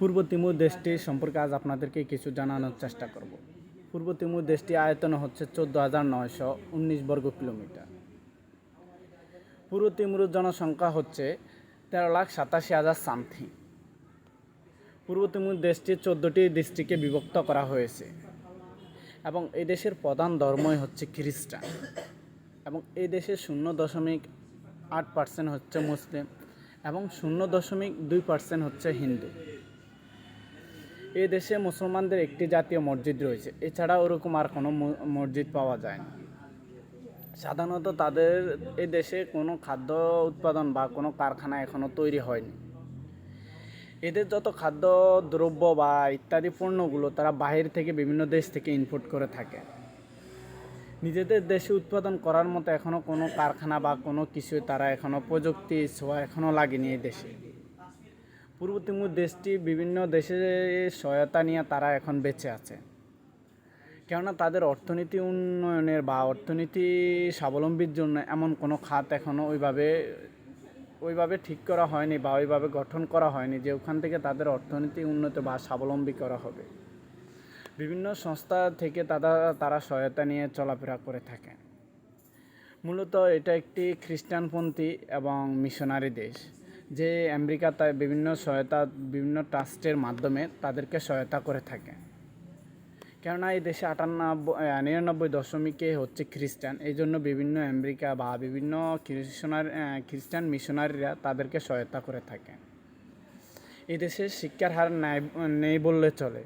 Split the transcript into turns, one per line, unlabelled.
পূর্ব Timur দেশটি সম্পর্কে আজ আপনাদেরকে কিছু জানানোর চেষ্টা করব। পূর্ব তিমুর দেশটি আয়তন হচ্ছে 14,919 বর্গ কিলোমিটার। পূর্ব তিমুরের জনসংখ্যা হচ্ছে 13,87,000 সামথিং। পূর্ব তিমুর দেশটি 14টি ডিস্ট্রিক্টে বিভক্ত করা হয়েছে এবং এই দেশের প্রধান ধর্মই হচ্ছে খ্রিস্টান এবং এই দেশে 0.8% হচ্ছে মুসলিম এবং 0.2% হচ্ছে হিন্দু। এই দেশে মুসলমানদের একটি জাতীয় মসজিদ রয়েছে, এছাড়া ওরকম আর কোনো মসজিদ পাওয়া যায় না। সাধারণত তাদের এই দেশে কোনো খাদ্য উৎপাদন বা কোনো কারখানা এখনও তৈরি হয়নি। এদের যত খাদ্য দ্রব্য বা ইত্যাদি পণ্যগুলো তারা বাহির থেকে বিভিন্ন দেশ থেকে ইম্পোর্ট করে থাকে। নিজেদের দেশে উৎপাদন করার মতো এখনও কোনো কারখানা বা কোনো কিছু তারা এখনও প্রযুক্তি ছোঁয়া এখনও লাগেনি এই দেশে। পূর্ব তিমুর দেশটি বিভিন্ন দেশের সহায়তা নিয়ে তারা এখন বেঁচে আছে, কেননা তাদের অর্থনীতি উন্নয়নের বা অর্থনীতি স্বাবলম্বীর জন্য এমন কোনো খাত এখনও ওইভাবে ঠিক করা হয়নি বা ওইভাবে গঠন করা হয়নি যে ওখান থেকে তাদের অর্থনীতি উন্নত বা স্বাবলম্বী করা হবে। বিভিন্ন সংস্থা থেকে তারা সহায়তা নিয়ে চলাফেরা করে থাকে। মূলত এটা একটি খ্রিস্টানপন্থী এবং মিশনারি দেশ, যে আমেরিকা তার বিভিন্ন ট্রাস্টের মাধ্যমে তাদেরকে সহায়তা করে থাকে। কেননা এই দেশে 99.9% হচ্ছে খ্রিস্টান, এই জন্য বিভিন্ন আমেরিকা বা বিভিন্ন খ্রিস্টান মিশনারিরা তাদেরকে সহায়তা করে থাকে। এই দেশে শিক্ষার হার নেই বললে চলে।